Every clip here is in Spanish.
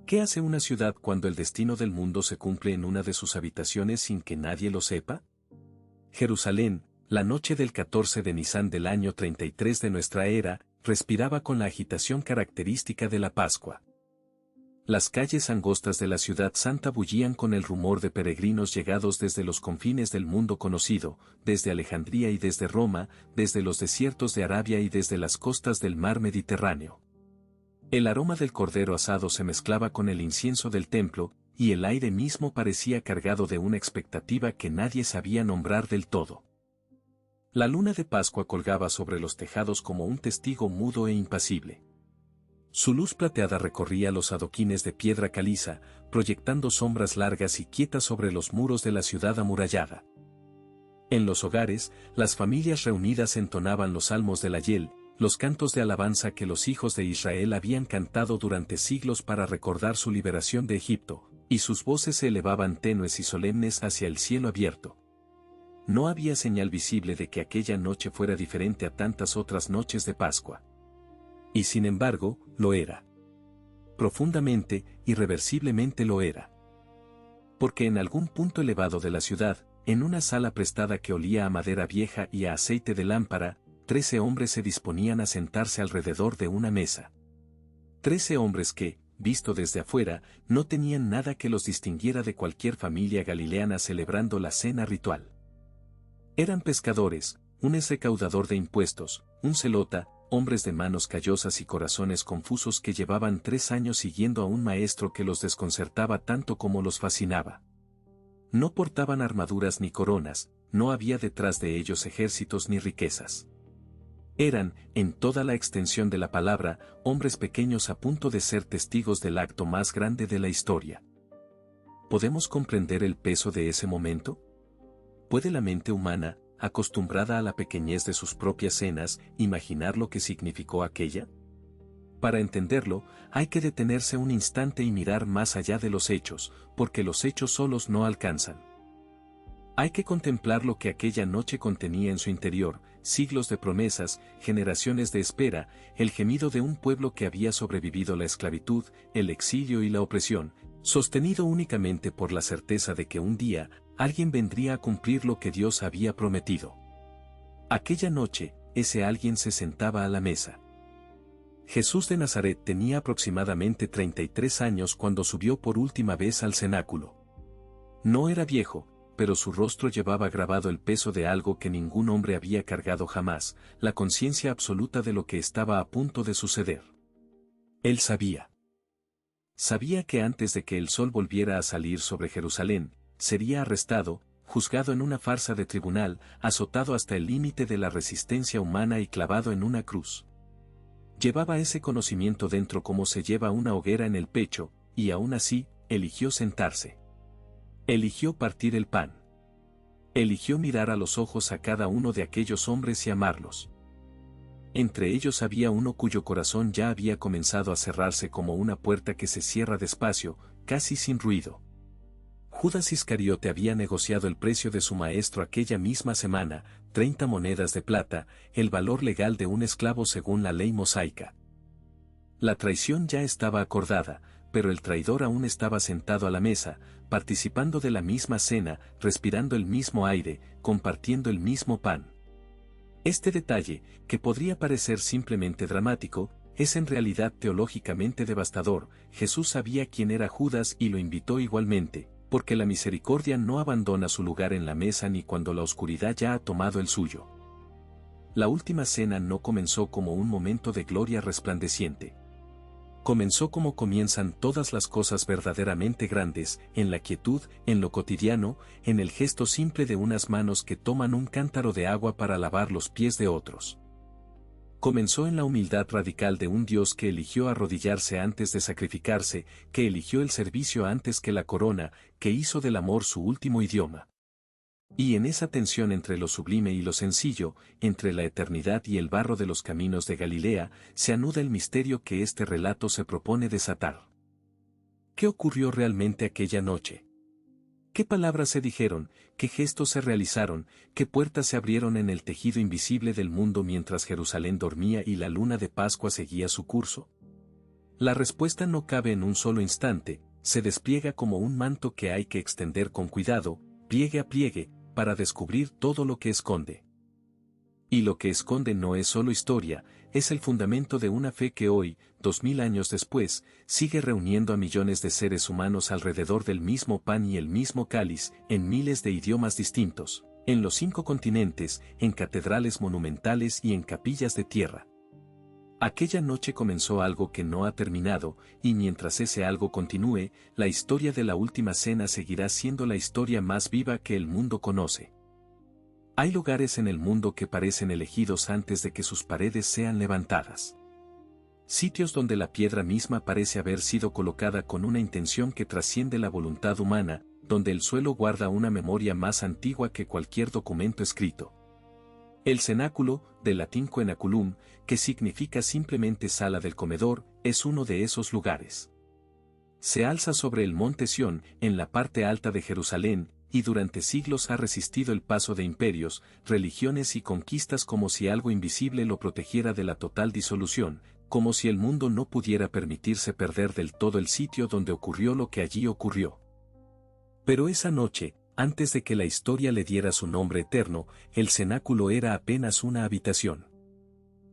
¿Qué hace una ciudad cuando el destino del mundo se cumple en una de sus habitaciones sin que nadie lo sepa? Jerusalén, la noche del 14 de Nisán del año 33 de nuestra era, respiraba con la agitación característica de la Pascua. Las calles angostas de la ciudad santa bullían con el rumor de peregrinos llegados desde los confines del mundo conocido, desde Alejandría y desde Roma, desde los desiertos de Arabia y desde las costas del mar Mediterráneo. El aroma del cordero asado se mezclaba con el incienso del templo, y el aire mismo parecía cargado de una expectativa que nadie sabía nombrar del todo. La luna de Pascua colgaba sobre los tejados como un testigo mudo e impasible. Su luz plateada recorría los adoquines de piedra caliza, proyectando sombras largas y quietas sobre los muros de la ciudad amurallada. En los hogares, las familias reunidas entonaban los salmos del Ayel, los cantos de alabanza que los hijos de Israel habían cantado durante siglos para recordar su liberación de Egipto, y sus voces se elevaban tenues y solemnes hacia el cielo abierto. No había señal visible de que aquella noche fuera diferente a tantas otras noches de Pascua. Y sin embargo, lo era. Profundamente, irreversiblemente lo era. Porque en algún punto elevado de la ciudad, en una sala prestada que olía a madera vieja y a aceite de lámpara, 13 hombres se disponían a sentarse alrededor de una mesa. 13 hombres que, visto desde afuera, no tenían nada que los distinguiera de cualquier familia galileana celebrando la cena ritual. Eran pescadores, un recaudador de impuestos, un celota, hombres de manos callosas y corazones confusos que llevaban 3 años siguiendo a un maestro que los desconcertaba tanto como los fascinaba. No portaban armaduras ni coronas, no había detrás de ellos ejércitos ni riquezas. Eran, en toda la extensión de la palabra, hombres pequeños a punto de ser testigos del acto más grande de la historia. ¿Podemos comprender el peso de ese momento? ¿Puede la mente humana, acostumbrada a la pequeñez de sus propias cenas, imaginar lo que significó aquella? Para entenderlo, hay que detenerse un instante y mirar más allá de los hechos, porque los hechos solos no alcanzan. Hay que contemplar lo que aquella noche contenía en su interior, siglos de promesas, generaciones de espera, el gemido de un pueblo que había sobrevivido la esclavitud, el exilio y la opresión, sostenido únicamente por la certeza de que un día, alguien vendría a cumplir lo que Dios había prometido. Aquella noche, ese alguien se sentaba a la mesa. Jesús de Nazaret tenía aproximadamente 33 años cuando subió por última vez al cenáculo. No era viejo, pero su rostro llevaba grabado el peso de algo que ningún hombre había cargado jamás, la conciencia absoluta de lo que estaba a punto de suceder. Él sabía. Sabía que antes de que el sol volviera a salir sobre Jerusalén, sería arrestado, juzgado en una farsa de tribunal, azotado hasta el límite de la resistencia humana y clavado en una cruz. Llevaba ese conocimiento dentro como se lleva una hoguera en el pecho, y aún así, eligió sentarse. Eligió partir el pan. Eligió mirar a los ojos a cada uno de aquellos hombres y amarlos. Entre ellos había uno cuyo corazón ya había comenzado a cerrarse como una puerta que se cierra despacio, casi sin ruido. Judas Iscariote había negociado el precio de su maestro aquella misma semana, 30 monedas de plata, el valor legal de un esclavo según la ley mosaica. La traición ya estaba acordada, pero el traidor aún estaba sentado a la mesa, participando de la misma cena, respirando el mismo aire, compartiendo el mismo pan. Este detalle, que podría parecer simplemente dramático, es en realidad teológicamente devastador. Jesús sabía quién era Judas y lo invitó igualmente, porque la misericordia no abandona su lugar en la mesa ni cuando la oscuridad ya ha tomado el suyo. La última cena no comenzó como un momento de gloria resplandeciente. Comenzó como comienzan todas las cosas verdaderamente grandes, en la quietud, en lo cotidiano, en el gesto simple de unas manos que toman un cántaro de agua para lavar los pies de otros. Comenzó en la humildad radical de un Dios que eligió arrodillarse antes de sacrificarse, que eligió el servicio antes que la corona, que hizo del amor su último idioma. Y en esa tensión entre lo sublime y lo sencillo, entre la eternidad y el barro de los caminos de Galilea, se anuda el misterio que este relato se propone desatar. ¿Qué ocurrió realmente aquella noche? ¿Qué palabras se dijeron? ¿Qué gestos se realizaron? ¿Qué puertas se abrieron en el tejido invisible del mundo mientras Jerusalén dormía y la luna de Pascua seguía su curso? La respuesta no cabe en un solo instante, se despliega como un manto que hay que extender con cuidado, pliegue a pliegue, para descubrir todo lo que esconde. Y lo que esconde no es solo historia, es el fundamento de una fe que hoy, 2000 años después, sigue reuniendo a millones de seres humanos alrededor del mismo pan y el mismo cáliz, en miles de idiomas distintos, en los 5 continentes, en catedrales monumentales y en capillas de tierra. Aquella noche comenzó algo que no ha terminado, y mientras ese algo continúe, la historia de la última cena seguirá siendo la historia más viva que el mundo conoce. Hay lugares en el mundo que parecen elegidos antes de que sus paredes sean levantadas. Sitios donde la piedra misma parece haber sido colocada con una intención que trasciende la voluntad humana, donde el suelo guarda una memoria más antigua que cualquier documento escrito. El cenáculo, del latín cenaculum, que significa simplemente sala del comedor, es uno de esos lugares. Se alza sobre el monte Sión, en la parte alta de Jerusalén, y durante siglos ha resistido el paso de imperios, religiones y conquistas como si algo invisible lo protegiera de la total disolución, como si el mundo no pudiera permitirse perder del todo el sitio donde ocurrió lo que allí ocurrió. Pero esa noche, antes de que la historia le diera su nombre eterno, el cenáculo era apenas una habitación.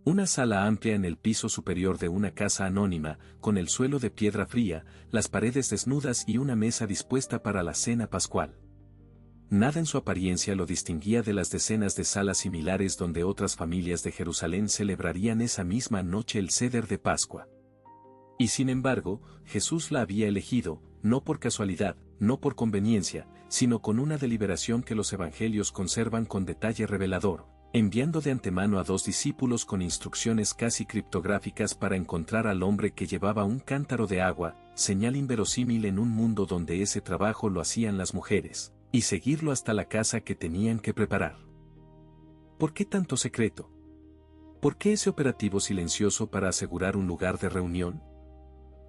Una sala amplia en el piso superior de una casa anónima, con el suelo de piedra fría, las paredes desnudas y una mesa dispuesta para la cena pascual. Nada en su apariencia lo distinguía de las decenas de salas similares donde otras familias de Jerusalén celebrarían esa misma noche el Seder de Pascua. Y sin embargo, Jesús la había elegido, no por casualidad, no por conveniencia, sino con una deliberación que los evangelios conservan con detalle revelador, enviando de antemano a 2 discípulos con instrucciones casi criptográficas para encontrar al hombre que llevaba un cántaro de agua, señal inverosímil en un mundo donde ese trabajo lo hacían las mujeres, y seguirlo hasta la casa que tenían que preparar. ¿Por qué tanto secreto? ¿Por qué ese operativo silencioso para asegurar un lugar de reunión?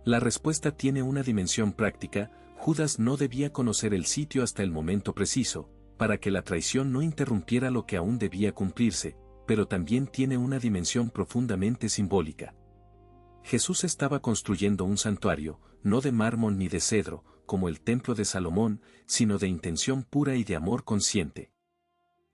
La respuesta tiene una dimensión práctica. Judas no debía conocer el sitio hasta el momento preciso, para que la traición no interrumpiera lo que aún debía cumplirse, pero también tiene una dimensión profundamente simbólica. Jesús estaba construyendo un santuario, no de mármol ni de cedro, como el templo de Salomón, sino de intención pura y de amor consciente.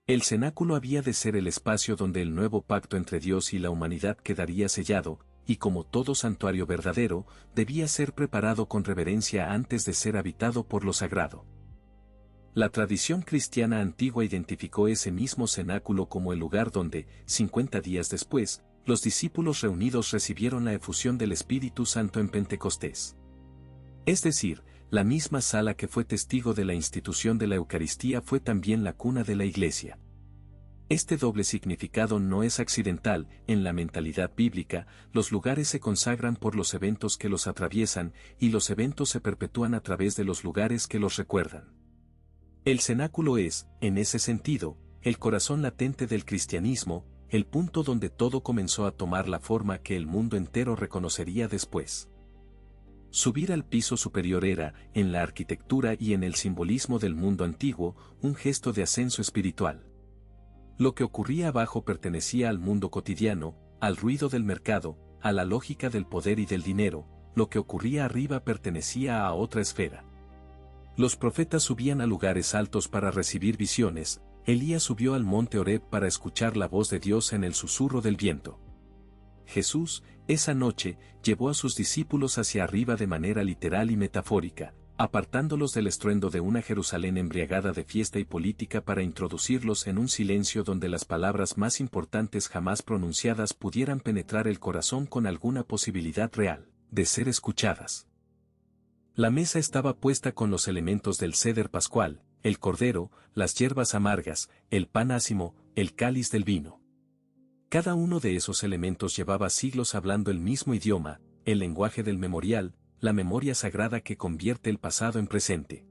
El cenáculo había de ser el espacio donde el nuevo pacto entre Dios y la humanidad quedaría sellado, y como todo santuario verdadero, debía ser preparado con reverencia antes de ser habitado por lo sagrado. La tradición cristiana antigua identificó ese mismo cenáculo como el lugar donde, 50 días después, los discípulos reunidos recibieron la efusión del Espíritu Santo en Pentecostés. Es decir, la misma sala que fue testigo de la institución de la Eucaristía fue también la cuna de la Iglesia. Este doble significado no es accidental. En la mentalidad bíblica, los lugares se consagran por los eventos que los atraviesan, y los eventos se perpetúan a través de los lugares que los recuerdan. El cenáculo es, en ese sentido, el corazón latente del cristianismo, el punto donde todo comenzó a tomar la forma que el mundo entero reconocería después. Subir al piso superior era, en la arquitectura y en el simbolismo del mundo antiguo, un gesto de ascenso espiritual. Lo que ocurría abajo pertenecía al mundo cotidiano, al ruido del mercado, a la lógica del poder y del dinero. Lo que ocurría arriba pertenecía a otra esfera. Los profetas subían a lugares altos para recibir visiones. Elías subió al monte Horeb para escuchar la voz de Dios en el susurro del viento. Jesús, esa noche, llevó a sus discípulos hacia arriba de manera literal y metafórica, apartándolos del estruendo de una Jerusalén embriagada de fiesta y política para introducirlos en un silencio donde las palabras más importantes jamás pronunciadas pudieran penetrar el corazón con alguna posibilidad real de ser escuchadas. La mesa estaba puesta con los elementos del ceder pascual, el cordero, las hierbas amargas, el pan ácimo, el cáliz del vino. Cada uno de esos elementos llevaba siglos hablando el mismo idioma, el lenguaje del memorial, la memoria sagrada que convierte el pasado en presente.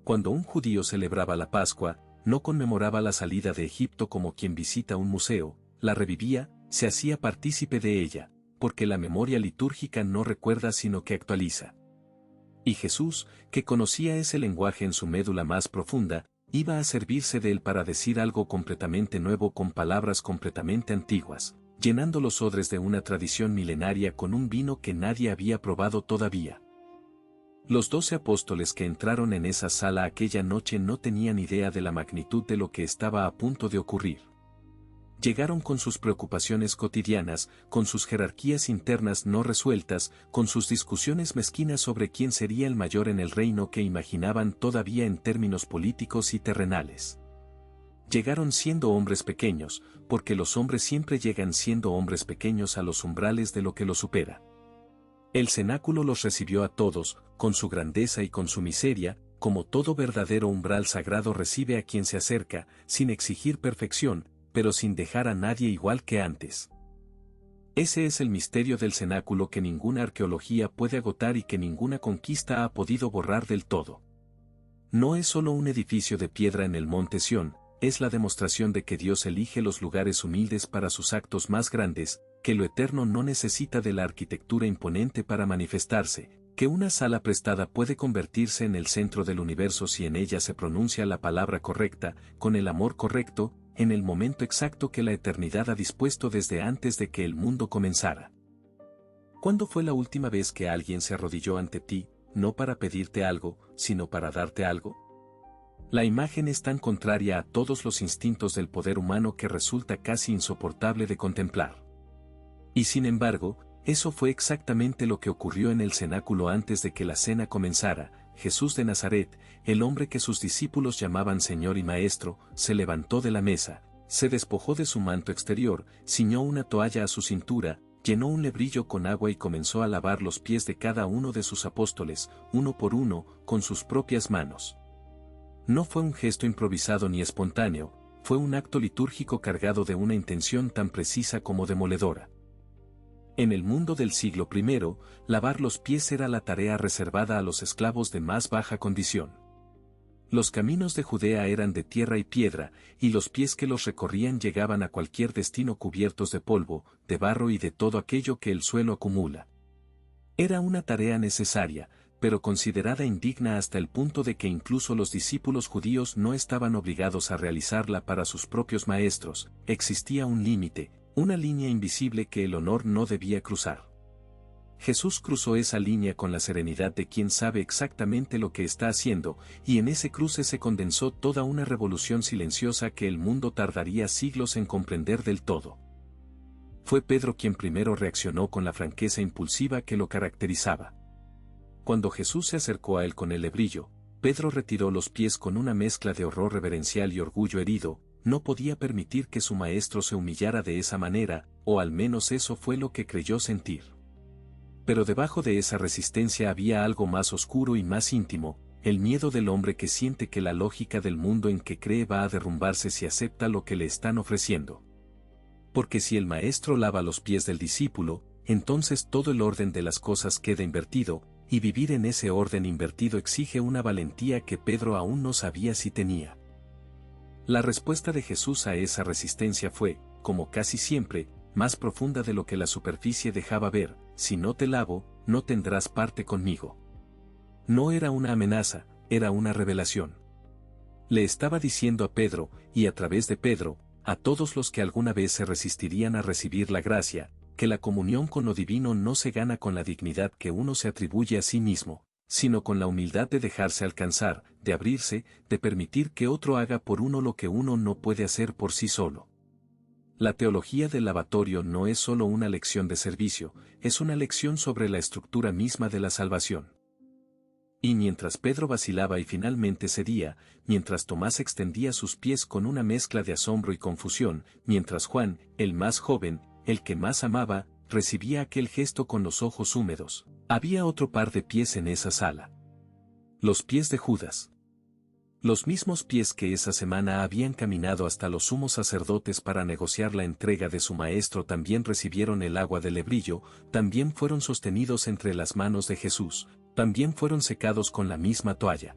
Cuando un judío celebraba la Pascua, no conmemoraba la salida de Egipto como quien visita un museo, la revivía, se hacía partícipe de ella, porque la memoria litúrgica no recuerda sino que actualiza. Y Jesús, que conocía ese lenguaje en su médula más profunda, iba a servirse de él para decir algo completamente nuevo con palabras completamente antiguas, llenando los odres de una tradición milenaria con un vino que nadie había probado todavía. Los 12 apóstoles que entraron en esa sala aquella noche no tenían idea de la magnitud de lo que estaba a punto de ocurrir. Llegaron con sus preocupaciones cotidianas, con sus jerarquías internas no resueltas, con sus discusiones mezquinas sobre quién sería el mayor en el reino que imaginaban todavía en términos políticos y terrenales. Llegaron siendo hombres pequeños, porque los hombres siempre llegan siendo hombres pequeños a los umbrales de lo que los supera. El cenáculo los recibió a todos, con su grandeza y con su miseria, como todo verdadero umbral sagrado recibe a quien se acerca, sin exigir perfección, pero sin dejar a nadie igual que antes. Ese es el misterio del cenáculo que ninguna arqueología puede agotar y que ninguna conquista ha podido borrar del todo. No es solo un edificio de piedra en el monte Sión, es la demostración de que Dios elige los lugares humildes para sus actos más grandes, que lo eterno no necesita de la arquitectura imponente para manifestarse, que una sala prestada puede convertirse en el centro del universo si en ella se pronuncia la palabra correcta, con el amor correcto, en el momento exacto que la eternidad ha dispuesto desde antes de que el mundo comenzara. ¿Cuándo fue la última vez que alguien se arrodilló ante ti, no para pedirte algo, sino para darte algo? La imagen es tan contraria a todos los instintos del poder humano que resulta casi insoportable de contemplar. Y sin embargo, eso fue exactamente lo que ocurrió en el cenáculo antes de que la cena comenzara. Jesús de Nazaret, el hombre que sus discípulos llamaban Señor y Maestro, se levantó de la mesa, se despojó de su manto exterior, ciñó una toalla a su cintura, llenó un lebrillo con agua y comenzó a lavar los pies de cada uno de sus apóstoles, uno por uno, con sus propias manos. No fue un gesto improvisado ni espontáneo, fue un acto litúrgico cargado de una intención tan precisa como demoledora. En el mundo del siglo I, lavar los pies era la tarea reservada a los esclavos de más baja condición. Los caminos de Judea eran de tierra y piedra, y los pies que los recorrían llegaban a cualquier destino cubiertos de polvo, de barro y de todo aquello que el suelo acumula. Era una tarea necesaria, pero considerada indigna hasta el punto de que incluso los discípulos judíos no estaban obligados a realizarla para sus propios maestros. Existía un límite, una línea invisible que el honor no debía cruzar. Jesús cruzó esa línea con la serenidad de quien sabe exactamente lo que está haciendo, y en ese cruce se condensó toda una revolución silenciosa que el mundo tardaría siglos en comprender del todo. Fue Pedro quien primero reaccionó con la franqueza impulsiva que lo caracterizaba. Cuando Jesús se acercó a él con el lebrillo, Pedro retiró los pies con una mezcla de horror reverencial y orgullo herido. No podía permitir que su maestro se humillara de esa manera, o al menos eso fue lo que creyó sentir. Pero debajo de esa resistencia había algo más oscuro y más íntimo, el miedo del hombre que siente que la lógica del mundo en que cree va a derrumbarse si acepta lo que le están ofreciendo. Porque si el maestro lava los pies del discípulo, entonces todo el orden de las cosas queda invertido, y vivir en ese orden invertido exige una valentía que Pedro aún no sabía si tenía. La respuesta de Jesús a esa resistencia fue, como casi siempre, más profunda de lo que la superficie dejaba ver: si no te lavo, no tendrás parte conmigo. No era una amenaza, era una revelación. Le estaba diciendo a Pedro, y a través de Pedro, a todos los que alguna vez se resistirían a recibir la gracia, que la comunión con lo divino no se gana con la dignidad que uno se atribuye a sí mismo, sino con la humildad de dejarse alcanzar, de abrirse, de permitir que otro haga por uno lo que uno no puede hacer por sí solo. La teología del lavatorio no es solo una lección de servicio, es una lección sobre la estructura misma de la salvación. Y mientras Pedro vacilaba y finalmente cedía, mientras Tomás extendía sus pies con una mezcla de asombro y confusión, mientras Juan, el más joven, el que más amaba, recibía aquel gesto con los ojos húmedos, había otro par de pies en esa sala. Los pies de Judas. Los mismos pies que esa semana habían caminado hasta los sumos sacerdotes para negociar la entrega de su maestro también recibieron el agua del lebrillo, también fueron sostenidos entre las manos de Jesús, también fueron secados con la misma toalla.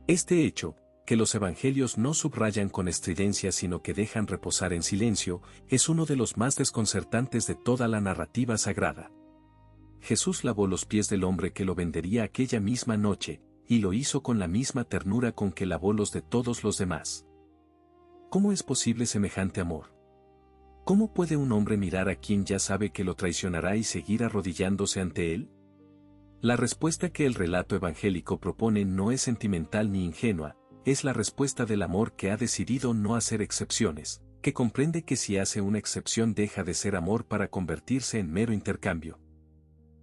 Este hecho, que los evangelios no subrayan con estridencia sino que dejan reposar en silencio, es uno de los más desconcertantes de toda la narrativa sagrada. Jesús lavó los pies del hombre que lo vendería aquella misma noche, y lo hizo con la misma ternura con que lavó los de todos los demás. ¿Cómo es posible semejante amor? ¿Cómo puede un hombre mirar a quien ya sabe que lo traicionará y seguir arrodillándose ante él? La respuesta que el relato evangélico propone no es sentimental ni ingenua, es la respuesta del amor que ha decidido no hacer excepciones, que comprende que si hace una excepción deja de ser amor para convertirse en mero intercambio.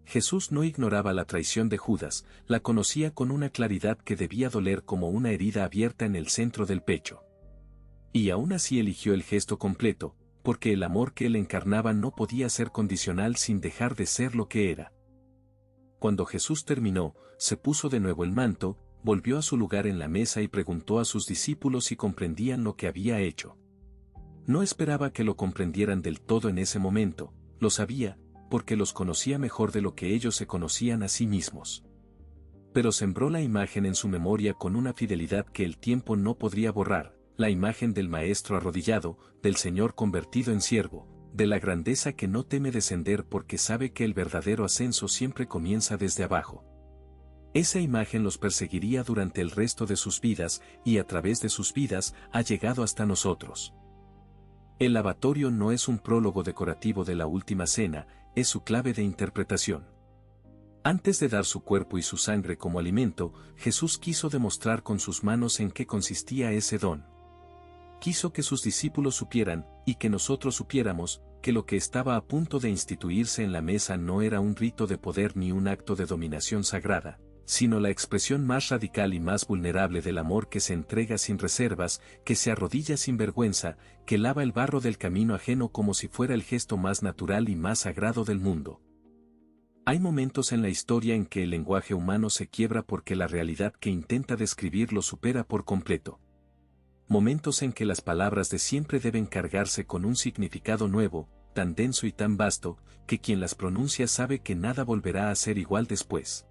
Jesús no ignoraba la traición de Judas, la conocía con una claridad que debía doler como una herida abierta en el centro del pecho. Y aún así eligió el gesto completo, porque el amor que él encarnaba no podía ser condicional sin dejar de ser lo que era. Cuando Jesús terminó, se puso de nuevo el manto, volvió a su lugar en la mesa y preguntó a sus discípulos si comprendían lo que había hecho. No esperaba que lo comprendieran del todo en ese momento, lo sabía, porque los conocía mejor de lo que ellos se conocían a sí mismos. Pero sembró la imagen en su memoria con una fidelidad que el tiempo no podría borrar, la imagen del Maestro arrodillado, del Señor convertido en siervo, de la grandeza que no teme descender porque sabe que el verdadero ascenso siempre comienza desde abajo. Esa imagen los perseguiría durante el resto de sus vidas y a través de sus vidas ha llegado hasta nosotros. El lavatorio no es un prólogo decorativo de la última cena, es su clave de interpretación. Antes de dar su cuerpo y su sangre como alimento, Jesús quiso demostrar con sus manos en qué consistía ese don. Quiso que sus discípulos supieran, y que nosotros supiéramos, que lo que estaba a punto de instituirse en la mesa no era un rito de poder ni un acto de dominación sagrada, sino la expresión más radical y más vulnerable del amor que se entrega sin reservas, que se arrodilla sin vergüenza, que lava el barro del camino ajeno como si fuera el gesto más natural y más sagrado del mundo. Hay momentos en la historia en que el lenguaje humano se quiebra porque la realidad que intenta describir lo supera por completo. Momentos en que las palabras de siempre deben cargarse con un significado nuevo, tan denso y tan vasto, que quien las pronuncia sabe que nada volverá a ser igual después.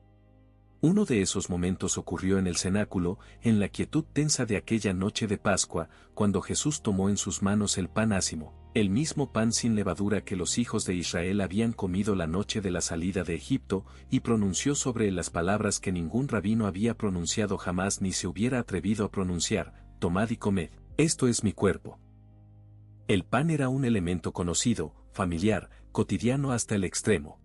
Uno de esos momentos ocurrió en el cenáculo, en la quietud tensa de aquella noche de Pascua, cuando Jesús tomó en sus manos el pan ácimo, el mismo pan sin levadura que los hijos de Israel habían comido la noche de la salida de Egipto, y pronunció sobre él las palabras que ningún rabino había pronunciado jamás ni se hubiera atrevido a pronunciar: tomad y comed, esto es mi cuerpo. El pan era un elemento conocido, familiar, cotidiano hasta el extremo.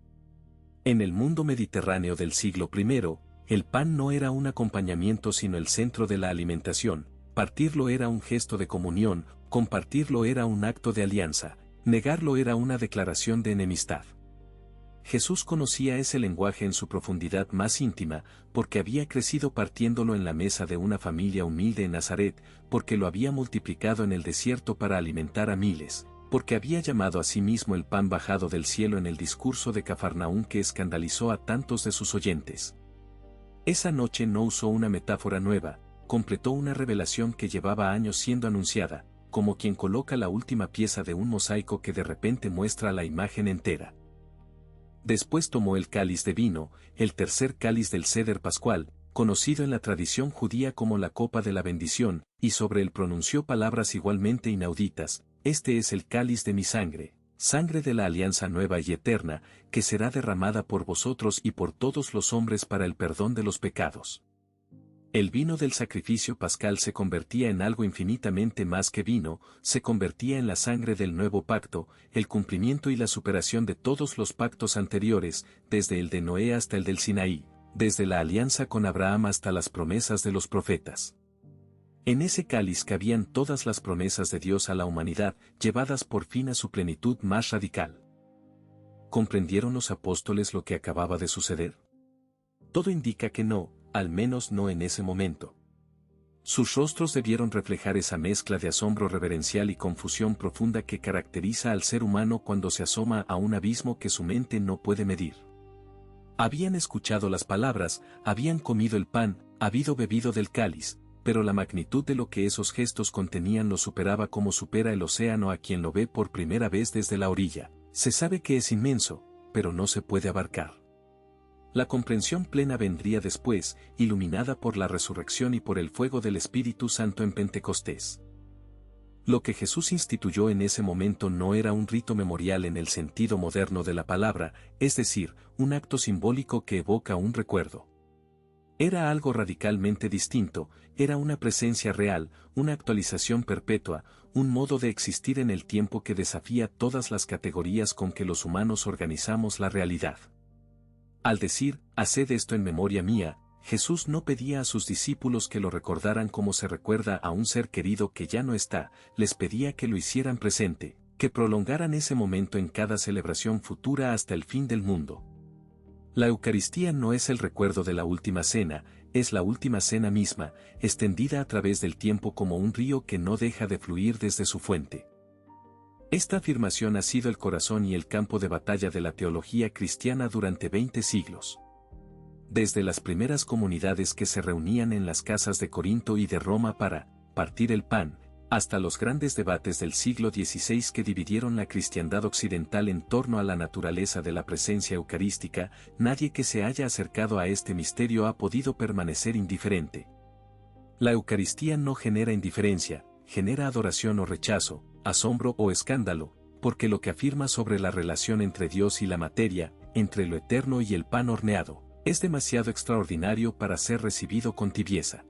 En el mundo mediterráneo del siglo I, el pan no era un acompañamiento sino el centro de la alimentación, partirlo era un gesto de comunión, compartirlo era un acto de alianza, negarlo era una declaración de enemistad. Jesús conocía ese lenguaje en su profundidad más íntima, porque había crecido partiéndolo en la mesa de una familia humilde en Nazaret, porque lo había multiplicado en el desierto para alimentar a miles, porque había llamado a sí mismo el pan bajado del cielo en el discurso de Cafarnaúm que escandalizó a tantos de sus oyentes. Esa noche no usó una metáfora nueva, completó una revelación que llevaba años siendo anunciada, como quien coloca la última pieza de un mosaico que de repente muestra la imagen entera. Después tomó el cáliz de vino, el tercer cáliz del ceder pascual, conocido en la tradición judía como la copa de la bendición, y sobre él pronunció palabras igualmente inauditas: este es el cáliz de mi sangre, sangre de la alianza nueva y eterna, que será derramada por vosotros y por todos los hombres para el perdón de los pecados. El vino del sacrificio pascal se convertía en algo infinitamente más que vino, se convertía en la sangre del nuevo pacto, el cumplimiento y la superación de todos los pactos anteriores, desde el de Noé hasta el del Sinaí, desde la alianza con Abraham hasta las promesas de los profetas. En ese cáliz cabían todas las promesas de Dios a la humanidad, llevadas por fin a su plenitud más radical. ¿Comprendieron los apóstoles lo que acababa de suceder? Todo indica que no, al menos no en ese momento. Sus rostros debieron reflejar esa mezcla de asombro reverencial y confusión profunda que caracteriza al ser humano cuando se asoma a un abismo que su mente no puede medir. Habían escuchado las palabras, habían comido el pan, habido bebido del cáliz, pero la magnitud de lo que esos gestos contenían lo superaba como supera el océano a quien lo ve por primera vez desde la orilla. Se sabe que es inmenso, pero no se puede abarcar. La comprensión plena vendría después, iluminada por la resurrección y por el fuego del Espíritu Santo en Pentecostés. Lo que Jesús instituyó en ese momento no era un rito memorial en el sentido moderno de la palabra, es decir, un acto simbólico que evoca un recuerdo. Era algo radicalmente distinto, era una presencia real, una actualización perpetua, un modo de existir en el tiempo que desafía todas las categorías con que los humanos organizamos la realidad. Al decir, haced esto en memoria mía, Jesús no pedía a sus discípulos que lo recordaran como se recuerda a un ser querido que ya no está, les pedía que lo hicieran presente, que prolongaran ese momento en cada celebración futura hasta el fin del mundo. La Eucaristía no es el recuerdo de la última cena, es la última cena misma, extendida a través del tiempo como un río que no deja de fluir desde su fuente. Esta afirmación ha sido el corazón y el campo de batalla de la teología cristiana durante 20 siglos. Desde las primeras comunidades que se reunían en las casas de Corinto y de Roma para partir el pan, hasta los grandes debates del siglo XVI que dividieron la cristiandad occidental en torno a la naturaleza de la presencia eucarística, nadie que se haya acercado a este misterio ha podido permanecer indiferente. La Eucaristía no genera indiferencia, genera adoración o rechazo, asombro o escándalo, porque lo que afirma sobre la relación entre Dios y la materia, entre lo eterno y el pan horneado, es demasiado extraordinario para ser recibido con tibieza.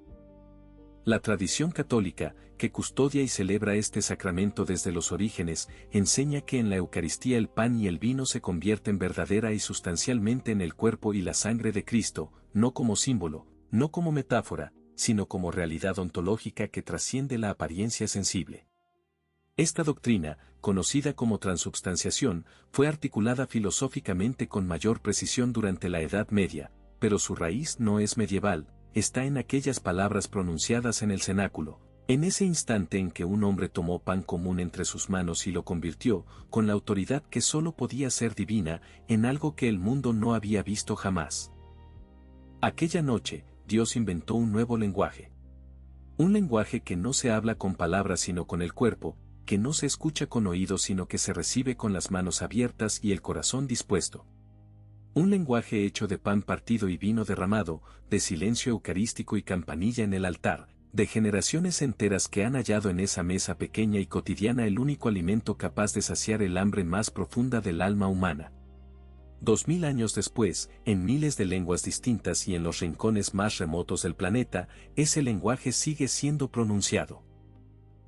La tradición católica, que custodia y celebra este sacramento desde los orígenes, enseña que en la Eucaristía el pan y el vino se convierten verdadera y sustancialmente en el cuerpo y la sangre de Cristo, no como símbolo, no como metáfora, sino como realidad ontológica que trasciende la apariencia sensible. Esta doctrina, conocida como transubstanciación, fue articulada filosóficamente con mayor precisión durante la Edad Media, pero su raíz no es medieval, está en aquellas palabras pronunciadas en el cenáculo, en ese instante en que un hombre tomó pan común entre sus manos y lo convirtió, con la autoridad que sólo podía ser divina, en algo que el mundo no había visto jamás. Aquella noche, Dios inventó un nuevo lenguaje. Un lenguaje que no se habla con palabras sino con el cuerpo, que no se escucha con oídos sino que se recibe con las manos abiertas y el corazón dispuesto. Un lenguaje hecho de pan partido y vino derramado, de silencio eucarístico y campanilla en el altar, de generaciones enteras que han hallado en esa mesa pequeña y cotidiana el único alimento capaz de saciar el hambre más profunda del alma humana. 2000 años después, en miles de lenguas distintas y en los rincones más remotos del planeta, ese lenguaje sigue siendo pronunciado.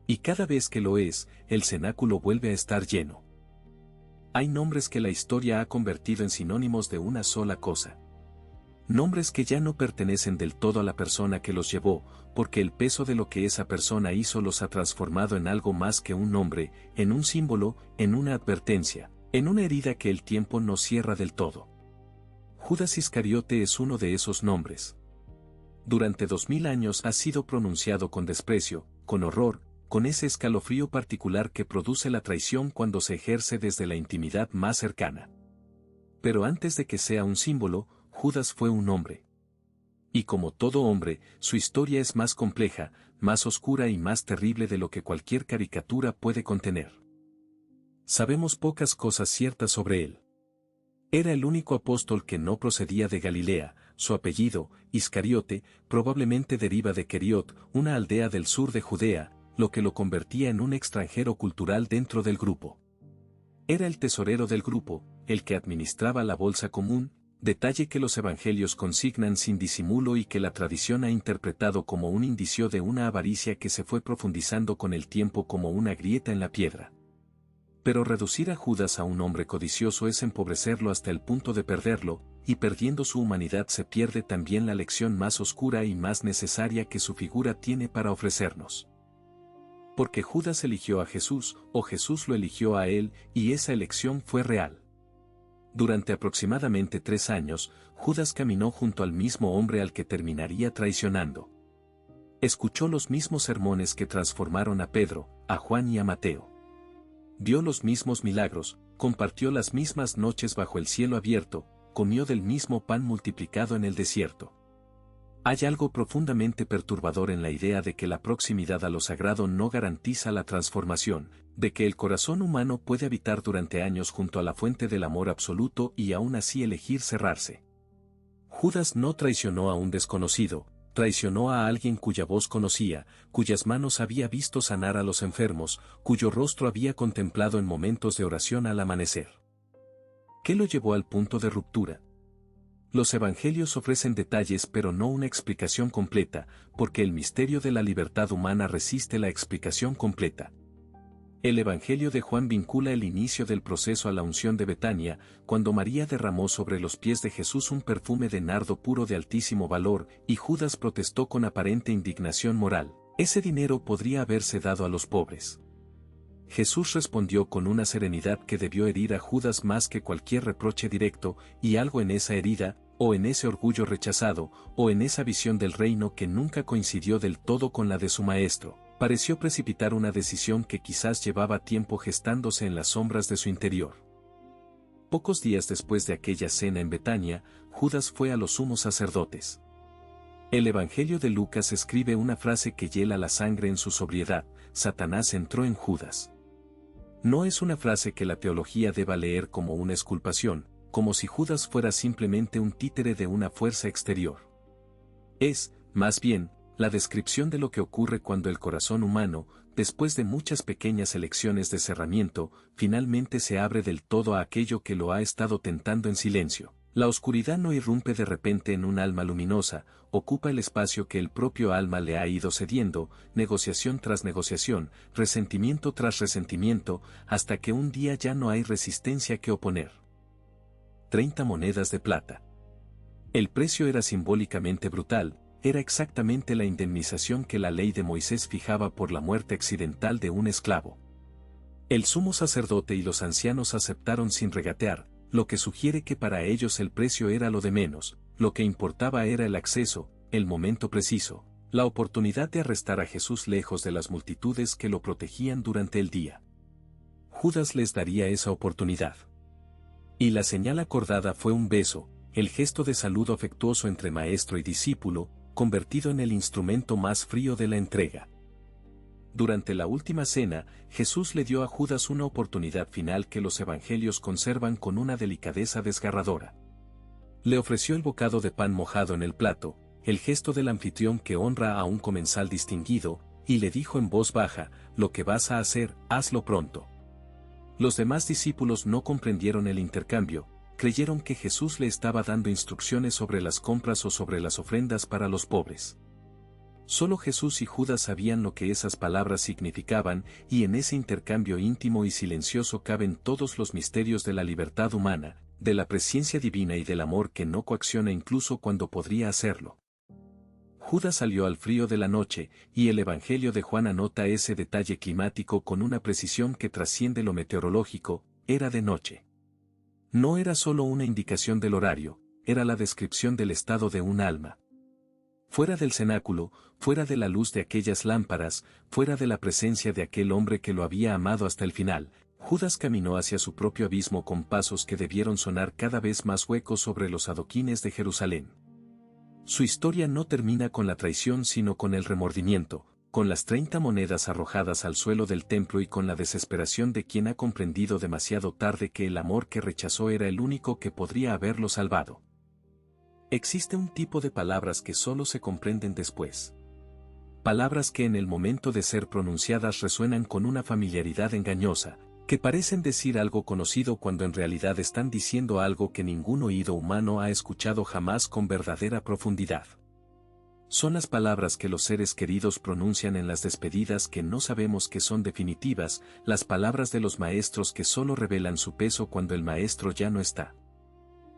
Y cada vez que lo es, el cenáculo vuelve a estar lleno. Hay nombres que la historia ha convertido en sinónimos de una sola cosa. Nombres que ya no pertenecen del todo a la persona que los llevó, porque el peso de lo que esa persona hizo los ha transformado en algo más que un nombre, en un símbolo, en una advertencia, en una herida que el tiempo no cierra del todo. Judas Iscariote es uno de esos nombres. Durante 2000 años ha sido pronunciado con desprecio, con horror, con ese escalofrío particular que produce la traición cuando se ejerce desde la intimidad más cercana. Pero antes de que sea un símbolo, Judas fue un hombre. Y como todo hombre, su historia es más compleja, más oscura y más terrible de lo que cualquier caricatura puede contener. Sabemos pocas cosas ciertas sobre él. Era el único apóstol que no procedía de Galilea, su apellido, Iscariote, probablemente deriva de Keriot, una aldea del sur de Judea, lo que lo convertía en un extranjero cultural dentro del grupo. Era el tesorero del grupo, el que administraba la bolsa común, detalle que los evangelios consignan sin disimulo y que la tradición ha interpretado como un indicio de una avaricia que se fue profundizando con el tiempo como una grieta en la piedra. Pero reducir a Judas a un hombre codicioso es empobrecerlo hasta el punto de perderlo, y perdiendo su humanidad se pierde también la lección más oscura y más necesaria que su figura tiene para ofrecernos. Porque Judas eligió a Jesús, o Jesús lo eligió a él, y esa elección fue real. Durante aproximadamente 3 años, Judas caminó junto al mismo hombre al que terminaría traicionando. Escuchó los mismos sermones que transformaron a Pedro, a Juan y a Mateo. Vio los mismos milagros, compartió las mismas noches bajo el cielo abierto, comió del mismo pan multiplicado en el desierto. Hay algo profundamente perturbador en la idea de que la proximidad a lo sagrado no garantiza la transformación, de que el corazón humano puede habitar durante años junto a la fuente del amor absoluto y aún así elegir cerrarse. Judas no traicionó a un desconocido, traicionó a alguien cuya voz conocía, cuyas manos había visto sanar a los enfermos, cuyo rostro había contemplado en momentos de oración al amanecer. ¿Qué lo llevó al punto de ruptura? Los evangelios ofrecen detalles pero no una explicación completa, porque el misterio de la libertad humana resiste la explicación completa. El Evangelio de Juan vincula el inicio del proceso a la unción de Betania, cuando María derramó sobre los pies de Jesús un perfume de nardo puro de altísimo valor, y Judas protestó con aparente indignación moral: ese dinero podría haberse dado a los pobres. Jesús respondió con una serenidad que debió herir a Judas más que cualquier reproche directo, y algo en esa herida, o en ese orgullo rechazado, o en esa visión del reino que nunca coincidió del todo con la de su maestro, pareció precipitar una decisión que quizás llevaba tiempo gestándose en las sombras de su interior. Pocos días después de aquella cena en Betania, Judas fue a los sumos sacerdotes. El Evangelio de Lucas escribe una frase que hiela la sangre en su sobriedad: Satanás entró en Judas. No es una frase que la teología deba leer como una exculpación, como si Judas fuera simplemente un títere de una fuerza exterior. Es, más bien, la descripción de lo que ocurre cuando el corazón humano, después de muchas pequeñas elecciones de cerramiento, finalmente se abre del todo a aquello que lo ha estado tentando en silencio. La oscuridad no irrumpe de repente en un alma luminosa, ocupa el espacio que el propio alma le ha ido cediendo, negociación tras negociación, resentimiento tras resentimiento, hasta que un día ya no hay resistencia que oponer. 30 monedas de plata. El precio era simbólicamente brutal, era exactamente la indemnización que la ley de Moisés fijaba por la muerte accidental de un esclavo. El sumo sacerdote y los ancianos aceptaron sin regatear, lo que sugiere que para ellos el precio era lo de menos, lo que importaba era el acceso, el momento preciso, la oportunidad de arrestar a Jesús lejos de las multitudes que lo protegían durante el día. Judas les daría esa oportunidad. Y la señal acordada fue un beso, el gesto de saludo afectuoso entre maestro y discípulo, convertido en el instrumento más frío de la entrega. Durante la última cena, Jesús le dio a Judas una oportunidad final que los evangelios conservan con una delicadeza desgarradora. Le ofreció el bocado de pan mojado en el plato, el gesto del anfitrión que honra a un comensal distinguido, y le dijo en voz baja: lo que vas a hacer, hazlo pronto. Los demás discípulos no comprendieron el intercambio, creyeron que Jesús le estaba dando instrucciones sobre las compras o sobre las ofrendas para los pobres. Solo Jesús y Judas sabían lo que esas palabras significaban, y en ese intercambio íntimo y silencioso caben todos los misterios de la libertad humana, de la presciencia divina y del amor que no coacciona incluso cuando podría hacerlo. Judas salió al frío de la noche, y el Evangelio de Juan anota ese detalle climático con una precisión que trasciende lo meteorológico: era de noche. No era solo una indicación del horario, era la descripción del estado de un alma. Fuera del cenáculo, fuera de la luz de aquellas lámparas, fuera de la presencia de aquel hombre que lo había amado hasta el final, Judas caminó hacia su propio abismo con pasos que debieron sonar cada vez más huecos sobre los adoquines de Jerusalén. Su historia no termina con la traición sino con el remordimiento, con las 30 monedas arrojadas al suelo del templo y con la desesperación de quien ha comprendido demasiado tarde que el amor que rechazó era el único que podría haberlo salvado. Existe un tipo de palabras que solo se comprenden después. Palabras que en el momento de ser pronunciadas resuenan con una familiaridad engañosa, que parecen decir algo conocido cuando en realidad están diciendo algo que ningún oído humano ha escuchado jamás con verdadera profundidad. Son las palabras que los seres queridos pronuncian en las despedidas que no sabemos que son definitivas, las palabras de los maestros que solo revelan su peso cuando el maestro ya no está.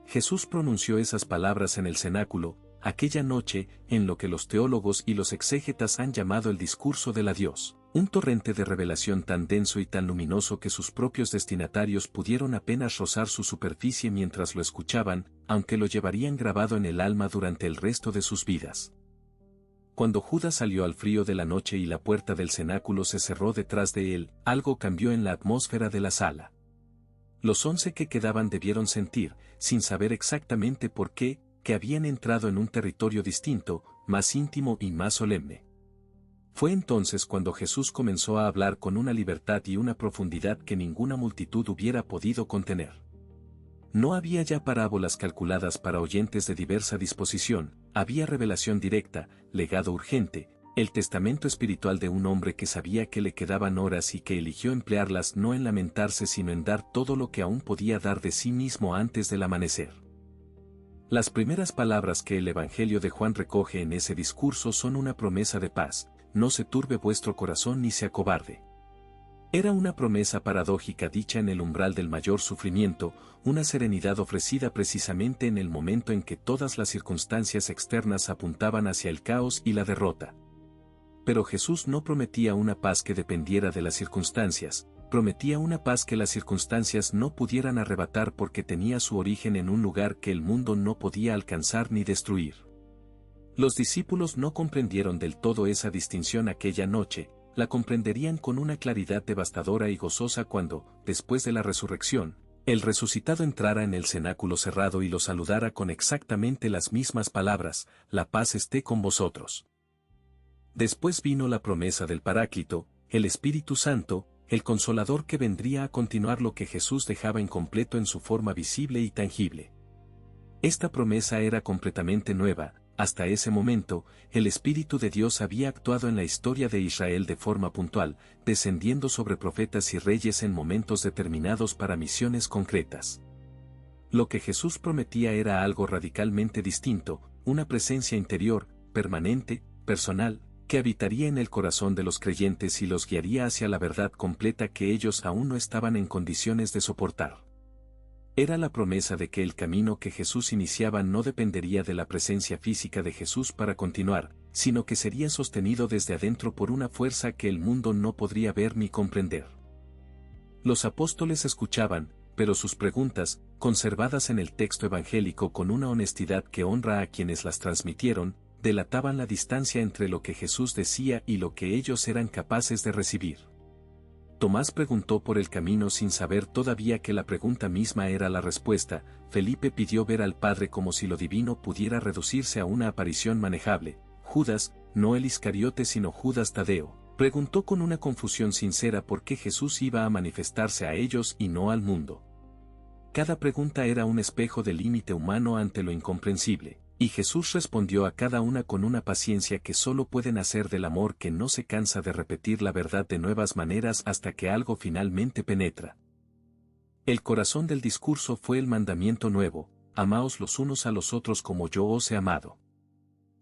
Jesús pronunció esas palabras en el cenáculo, aquella noche, en lo que los teólogos y los exégetas han llamado el discurso del adiós, un torrente de revelación tan denso y tan luminoso que sus propios destinatarios pudieron apenas rozar su superficie mientras lo escuchaban, aunque lo llevarían grabado en el alma durante el resto de sus vidas. Cuando Judas salió al frío de la noche y la puerta del cenáculo se cerró detrás de él, algo cambió en la atmósfera de la sala. Los 11 que quedaban debieron sentir, sin saber exactamente por qué, que habían entrado en un territorio distinto, más íntimo y más solemne. Fue entonces cuando Jesús comenzó a hablar con una libertad y una profundidad que ninguna multitud hubiera podido contener. No había ya parábolas calculadas para oyentes de diversa disposición, había revelación directa, legado urgente, el testamento espiritual de un hombre que sabía que le quedaban horas y que eligió emplearlas no en lamentarse sino en dar todo lo que aún podía dar de sí mismo antes del amanecer. Las primeras palabras que el Evangelio de Juan recoge en ese discurso son una promesa de paz: no se turbe vuestro corazón ni se acobarde. Era una promesa paradójica dicha en el umbral del mayor sufrimiento, una serenidad ofrecida precisamente en el momento en que todas las circunstancias externas apuntaban hacia el caos y la derrota. Pero Jesús no prometía una paz que dependiera de las circunstancias, prometía una paz que las circunstancias no pudieran arrebatar porque tenía su origen en un lugar que el mundo no podía alcanzar ni destruir. Los discípulos no comprendieron del todo esa distinción aquella noche, la comprenderían con una claridad devastadora y gozosa cuando, después de la resurrección, el resucitado entrara en el cenáculo cerrado y los saludara con exactamente las mismas palabras: la paz esté con vosotros. Después vino la promesa del Paráclito, el Espíritu Santo, el Consolador que vendría a continuar lo que Jesús dejaba incompleto en su forma visible y tangible. Esta promesa era completamente nueva. Hasta ese momento, el Espíritu de Dios había actuado en la historia de Israel de forma puntual, descendiendo sobre profetas y reyes en momentos determinados para misiones concretas. Lo que Jesús prometía era algo radicalmente distinto, una presencia interior, permanente, personal, que habitaría en el corazón de los creyentes y los guiaría hacia la verdad completa que ellos aún no estaban en condiciones de soportar. Era la promesa de que el camino que Jesús iniciaba no dependería de la presencia física de Jesús para continuar, sino que sería sostenido desde adentro por una fuerza que el mundo no podría ver ni comprender. Los apóstoles escuchaban, pero sus preguntas, conservadas en el texto evangélico con una honestidad que honra a quienes las transmitieron, delataban la distancia entre lo que Jesús decía y lo que ellos eran capaces de recibir. Tomás preguntó por el camino sin saber todavía que la pregunta misma era la respuesta. Felipe pidió ver al Padre como si lo divino pudiera reducirse a una aparición manejable. Judas, no el Iscariote sino Judas Tadeo, preguntó con una confusión sincera por qué Jesús iba a manifestarse a ellos y no al mundo. Cada pregunta era un espejo del límite humano ante lo incomprensible, y Jesús respondió a cada una con una paciencia que solo puede nacer del amor que no se cansa de repetir la verdad de nuevas maneras hasta que algo finalmente penetra. El corazón del discurso fue el mandamiento nuevo: amaos los unos a los otros como yo os he amado.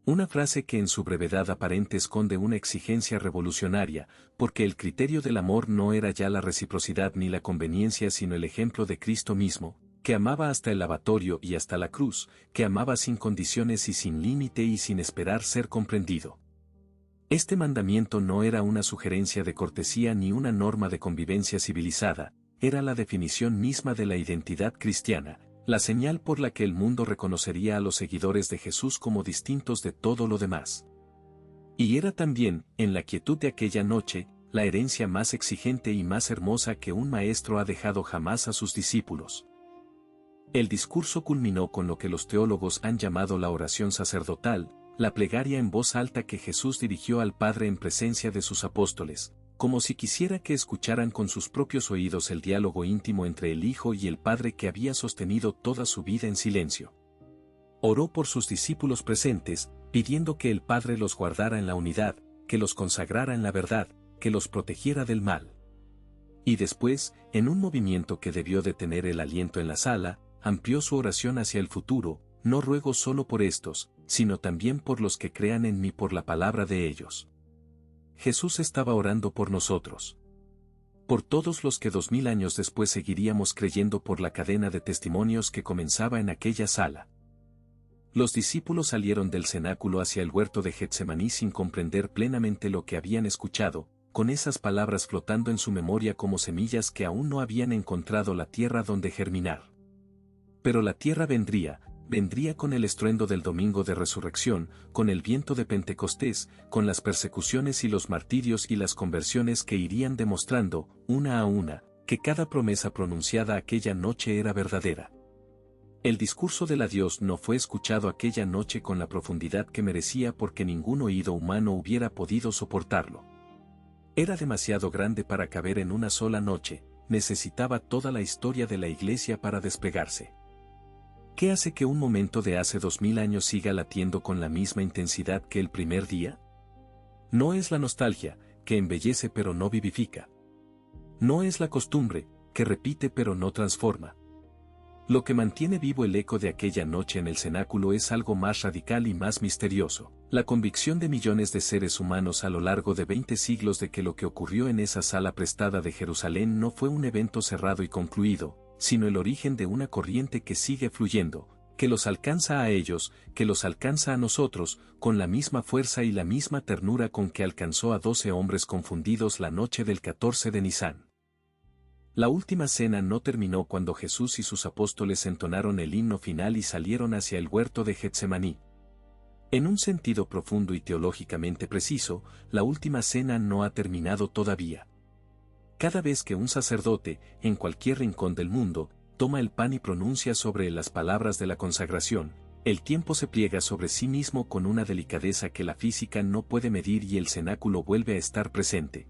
Una frase que en su brevedad aparente esconde una exigencia revolucionaria, porque el criterio del amor no era ya la reciprocidad ni la conveniencia sino el ejemplo de Cristo mismo, que amaba hasta el lavatorio y hasta la cruz, que amaba sin condiciones y sin límite y sin esperar ser comprendido. Este mandamiento no era una sugerencia de cortesía ni una norma de convivencia civilizada, era la definición misma de la identidad cristiana, la señal por la que el mundo reconocería a los seguidores de Jesús como distintos de todo lo demás. Y era también, en la quietud de aquella noche, la herencia más exigente y más hermosa que un maestro ha dejado jamás a sus discípulos. El discurso culminó con lo que los teólogos han llamado la oración sacerdotal, la plegaria en voz alta que Jesús dirigió al Padre en presencia de sus apóstoles, como si quisiera que escucharan con sus propios oídos el diálogo íntimo entre el Hijo y el Padre que había sostenido toda su vida en silencio. Oró por sus discípulos presentes, pidiendo que el Padre los guardara en la unidad, que los consagrara en la verdad, que los protegiera del mal. Y después, en un movimiento que debió detener el aliento en la sala, amplió su oración hacia el futuro: no ruego solo por estos, sino también por los que crean en mí por la palabra de ellos. Jesús estaba orando por nosotros. Por todos los que 2000 años después seguiríamos creyendo por la cadena de testimonios que comenzaba en aquella sala. Los discípulos salieron del cenáculo hacia el huerto de Getsemaní sin comprender plenamente lo que habían escuchado, con esas palabras flotando en su memoria como semillas que aún no habían encontrado la tierra donde germinar. Pero la tierra vendría con el estruendo del domingo de resurrección, con el viento de Pentecostés, con las persecuciones y los martirios y las conversiones que irían demostrando, una a una, que cada promesa pronunciada aquella noche era verdadera. El discurso del adiós no fue escuchado aquella noche con la profundidad que merecía porque ningún oído humano hubiera podido soportarlo. Era demasiado grande para caber en una sola noche, necesitaba toda la historia de la Iglesia para desplegarse. ¿Qué hace que un momento de hace 2000 años siga latiendo con la misma intensidad que el primer día? No es la nostalgia, que embellece pero no vivifica. No es la costumbre, que repite pero no transforma. Lo que mantiene vivo el eco de aquella noche en el cenáculo es algo más radical y más misterioso, la convicción de millones de seres humanos a lo largo de 20 siglos de que lo que ocurrió en esa sala prestada de Jerusalén no fue un evento cerrado y concluido, sino el origen de una corriente que sigue fluyendo, que los alcanza a ellos, que los alcanza a nosotros, con la misma fuerza y la misma ternura con que alcanzó a 12 hombres confundidos la noche del 14 de Nisán. La última cena no terminó cuando Jesús y sus apóstoles entonaron el himno final y salieron hacia el huerto de Getsemaní. En un sentido profundo y teológicamente preciso, la última cena no ha terminado todavía. Cada vez que un sacerdote, en cualquier rincón del mundo, toma el pan y pronuncia sobre él las palabras de la consagración, el tiempo se pliega sobre sí mismo con una delicadeza que la física no puede medir y el cenáculo vuelve a estar presente.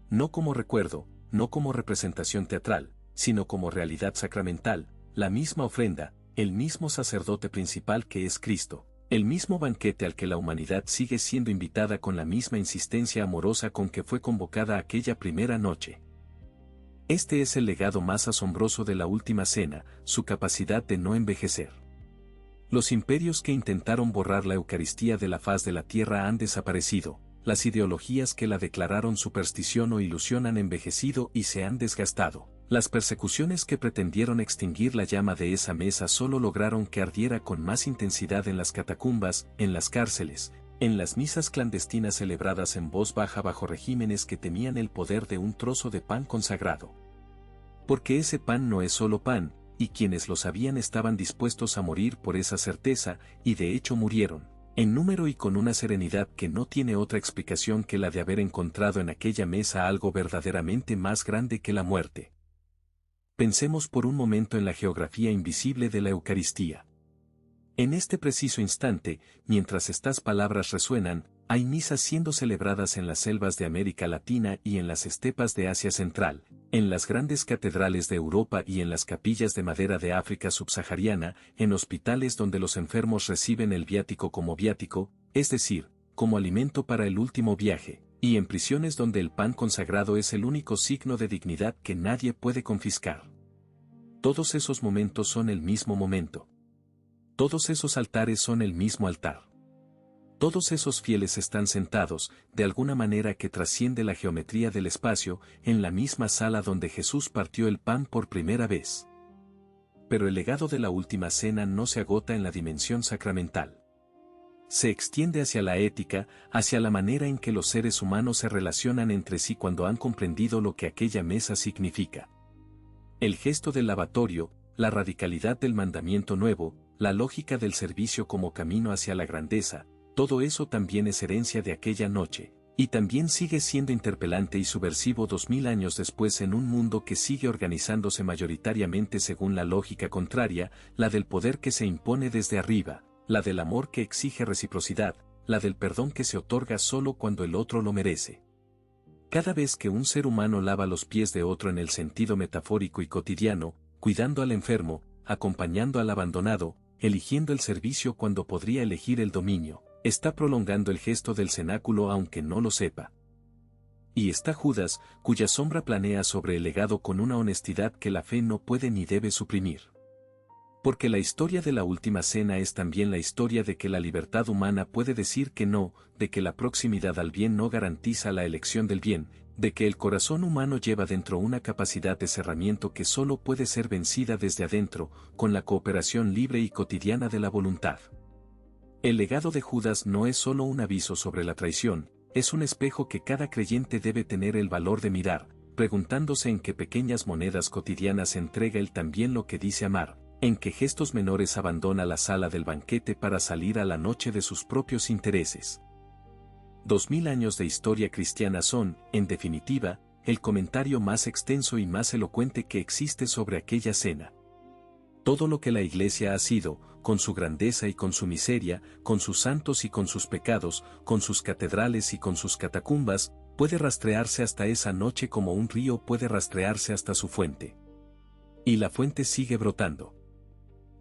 No como recuerdo, no como representación teatral, sino como realidad sacramental, la misma ofrenda, el mismo sacerdote principal que es Cristo, el mismo banquete al que la humanidad sigue siendo invitada con la misma insistencia amorosa con que fue convocada aquella primera noche. Este es el legado más asombroso de la última cena, su capacidad de no envejecer. Los imperios que intentaron borrar la Eucaristía de la faz de la tierra han desaparecido. Las ideologías que la declararon superstición o ilusión han envejecido y se han desgastado. Las persecuciones que pretendieron extinguir la llama de esa mesa solo lograron que ardiera con más intensidad en las catacumbas, en las cárceles, en las misas clandestinas celebradas en voz baja bajo regímenes que temían el poder de un trozo de pan consagrado. Porque ese pan no es solo pan, y quienes lo sabían estaban dispuestos a morir por esa certeza, y de hecho murieron en número y con una serenidad que no tiene otra explicación que la de haber encontrado en aquella mesa algo verdaderamente más grande que la muerte. Pensemos por un momento en la geografía invisible de la Eucaristía. En este preciso instante, mientras estas palabras resuenan, hay misas siendo celebradas en las selvas de América Latina y en las estepas de Asia Central, en las grandes catedrales de Europa y en las capillas de madera de África subsahariana, en hospitales donde los enfermos reciben el viático como viático, es decir, como alimento para el último viaje, y en prisiones donde el pan consagrado es el único signo de dignidad que nadie puede confiscar. Todos esos momentos son el mismo momento. Todos esos altares son el mismo altar. Todos esos fieles están sentados, de alguna manera que trasciende la geometría del espacio, en la misma sala donde Jesús partió el pan por primera vez. Pero el legado de la última cena no se agota en la dimensión sacramental. Se extiende hacia la ética, hacia la manera en que los seres humanos se relacionan entre sí cuando han comprendido lo que aquella mesa significa. El gesto del lavatorio, la radicalidad del mandamiento nuevo, la lógica del servicio como camino hacia la grandeza, todo eso también es herencia de aquella noche, y también sigue siendo interpelante y subversivo 2000 años después en un mundo que sigue organizándose mayoritariamente según la lógica contraria, la del poder que se impone desde arriba, la del amor que exige reciprocidad, la del perdón que se otorga solo cuando el otro lo merece. Cada vez que un ser humano lava los pies de otro en el sentido metafórico y cotidiano, cuidando al enfermo, acompañando al abandonado, eligiendo el servicio cuando podría elegir el dominio, está prolongando el gesto del cenáculo aunque no lo sepa. Y está Judas, cuya sombra planea sobre el legado con una honestidad que la fe no puede ni debe suprimir. Porque la historia de la última cena es también la historia de que la libertad humana puede decir que no, de que la proximidad al bien no garantiza la elección del bien, de que el corazón humano lleva dentro una capacidad de cerramiento que solo puede ser vencida desde adentro, con la cooperación libre y cotidiana de la voluntad. El legado de Judas no es solo un aviso sobre la traición, es un espejo que cada creyente debe tener el valor de mirar, preguntándose en qué pequeñas monedas cotidianas entrega él también lo que dice amar, en qué gestos menores abandona la sala del banquete para salir a la noche de sus propios intereses. 2000 años de historia cristiana son, en definitiva, el comentario más extenso y más elocuente que existe sobre aquella cena. Todo lo que la Iglesia ha sido, con su grandeza y con su miseria, con sus santos y con sus pecados, con sus catedrales y con sus catacumbas, puede rastrearse hasta esa noche como un río puede rastrearse hasta su fuente. Y la fuente sigue brotando.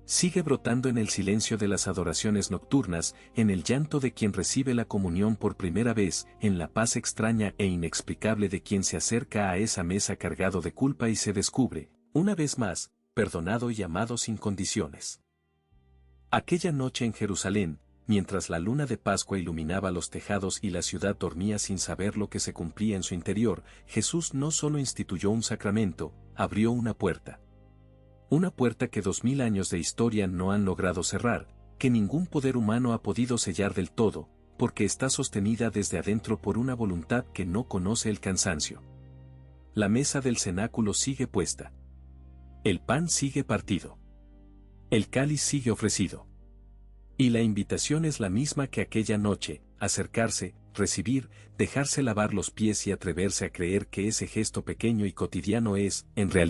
Sigue brotando en el silencio de las adoraciones nocturnas, en el llanto de quien recibe la comunión por primera vez, en la paz extraña e inexplicable de quien se acerca a esa mesa cargado de culpa y se descubre, una vez más, perdonado y amado sin condiciones. Aquella noche en Jerusalén, mientras la luna de Pascua iluminaba los tejados y la ciudad dormía sin saber lo que se cumplía en su interior, Jesús no solo instituyó un sacramento, abrió una puerta. Una puerta que 2000 años de historia no han logrado cerrar, que ningún poder humano ha podido sellar del todo, porque está sostenida desde adentro por una voluntad que no conoce el cansancio. La mesa del cenáculo sigue puesta. El pan sigue partido. El cáliz sigue ofrecido. Y la invitación es la misma que aquella noche: acercarse, recibir, dejarse lavar los pies y atreverse a creer que ese gesto pequeño y cotidiano es, en realidad,